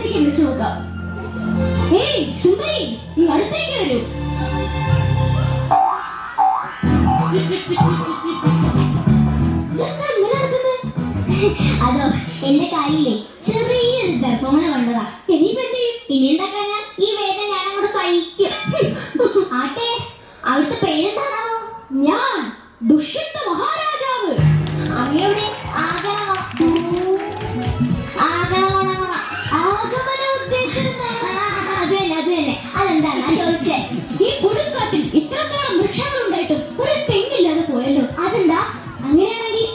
അടുത്തേക്ക് വിളിച്ചു നോക്കാം. ഏയ് സുന്ദരി, നീ അടുത്തേക്ക് വരൂ. അതോ എന്റെ കാലിലെ ചെറിയൊരു ഗർഭമന കണ്ടതാ. ഇനിയിപ്പോ എന്ത് ചെയ്യും? ഇനി എന്താക്കാ, ഈ വേദന ഞാൻ അങ്ങോട്ട് സഹിക്കും. ആട്ടെ, അവിടുത്തെ പേരെന്താണാവോ? ഞാൻ ദുഷ്യന്ത മഹാരാജാവ്. അങ്ങയുടെ ആഗമനം അത് തന്നെ. അതെന്താ ചോദിച്ചേ? ഈ കൊടുങ്കാട്ടിൽ ഇത്രത്തോളം വൃക്ഷങ്ങൾ ഉണ്ടായിട്ടും ഒരു തെങ്ങില്ലാതെ പോയല്ലോ. അതെന്താ? അങ്ങനെയാണെങ്കിൽ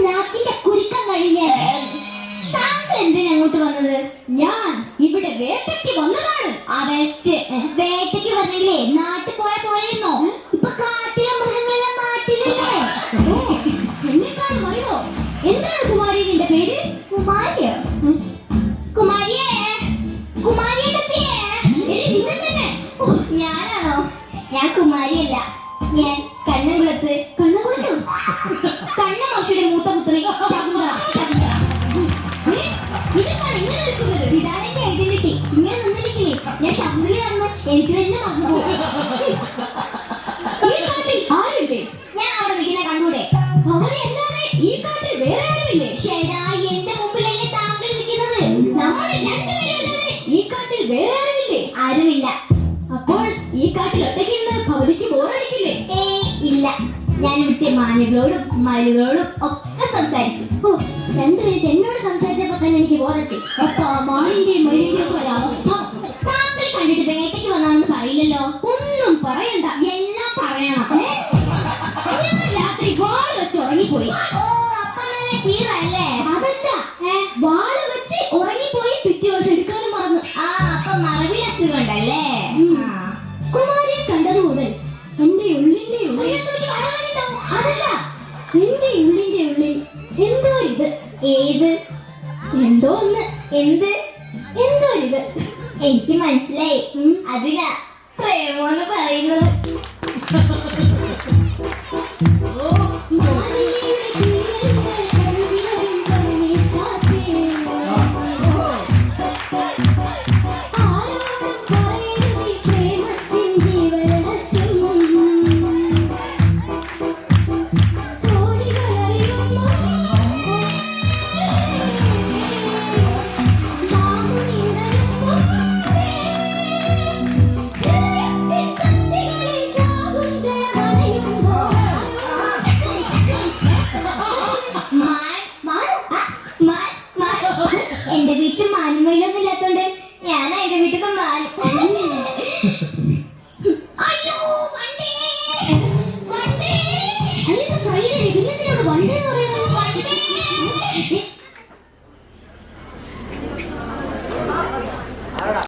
നാക്കിന്റെ കുരുക്കം കഴിയില്ലേ? താങ്കൾ എന്തിനാ അങ്ങോട്ട് വന്നത്? ഞാൻ ഇവിടെ വേട്ടയ്ക്ക് വന്നതാണ്. ആ ബെസ്റ്റ്. വേട്ടയ്ക്ക് വന്നില്ലേ? നാട്ടിൽ പോയ പോലെയെന്നോ? ഇപ്പൊ കാട്ടിലെ മൃഗങ്ങളെല്ലാം നാട്ടിലല്ലേ? എന്നെക്കാളും അറിയോ? എന്താണ് കുമാരി നിന്റെ പേര്? കുമാരിയോ? കുമാരിയേ, കുമാരിയെ നിങ്ങൾ തന്നെ. ഞാനാണോ? ഞാൻ കുമാരിയല്ല, ഞാൻ കണ്ണംകുളത്ത് കണ്ണകുളത്തോ? കണ്ണമാഷിയുടെ മൂത്ത പുത്രി ശകുന്തള. ഇതെന്താണ് ഇങ്ങനെ നിൽക്കുന്നത്? ഇതാണ് എന്റെ ഐഡന്റിറ്റി. ഇങ്ങനെ നിന്നില്ലെങ്കിലേ ഞാൻ ശകുന്തളയാണെന്ന് എനിക്ക് തന്നെ മറന്നു പോകും. ഈ കാട്ടിൽ ആരുമില്ലേ? ഞാൻ അവിടെ നിൽക്കുന്ന കണ്ടൂടെ? അവനെ അല്ലാതെ ഈ കാട്ടിൽ വേറെ ആരുമില്ലേ? ചേടാ, എന്റെ മുമ്പിലല്ലേ താങ്കൾ നിൽക്കുന്നത്? നമ്മൾ രണ്ടുപേരും അല്ലാതെ ഈ കാട്ടിൽ വേറെ ആരുമില്ലേ? ആരുമില്ല. അപ്പോൾ ഈ കാട്ടിൽ ഒറ്റയ്ക്കിരുന്ന് ഭവതിക്ക് ബോറടിക്കില്ലേ? ഇല്ല, ഞാൻ ഇവിടുത്തെ മാനുകളോടും മയിലുകളോടും ഒക്കെ സംസാരിക്കും. ഓ, 2 മിനിറ്റ് എന്നോട് സംസാരിച്ചപ്പോ തന്നെ എനിക്ക് ബോറടി. അപ്പൊ മാനിന്റെയും മയിലിന്റെയും ഒക്കെ ഒരവസ്ഥ. താങ്കൾ കണ്ടിട്ട് വേട്ടയ്ക്ക് വന്നാണെന്ന് പറയില്ലല്ലോ. ഒന്നും പറയണ്ട, എല്ലാം പറയണം. ഞാൻ രാത്രി വാള് വെച്ച് ഉറങ്ങിപ്പോയി. ഓ, അപ്പൊ നല്ല കീറല്ലേ? അതല്ല, വാള് വെച്ച് ഉറങ്ങിപ്പോയി. പിറ്റേ ദിവസം എടുക്കാനും മറന്നു. ആ, അപ്പൊ മറവിൽ അസുഖമുണ്ടല്ലേ? കുമാരിയെ കണ്ടത് മുതൽ എന്റെ ഉള്ളിന്റെ ഉള്ളിൽ, അതല്ല, എന്റെ ഉള്ളിന്റെ ഉള്ളിൽ എന്തോ ഇത്. ഏത്? എന്തോ ഒന്ന്. എന്ത്? എന്തോ ഇത്. എനിക്ക് മനസ്സിലായി. അതിനാ പ്രേമോന്ന് പറയുന്നത്.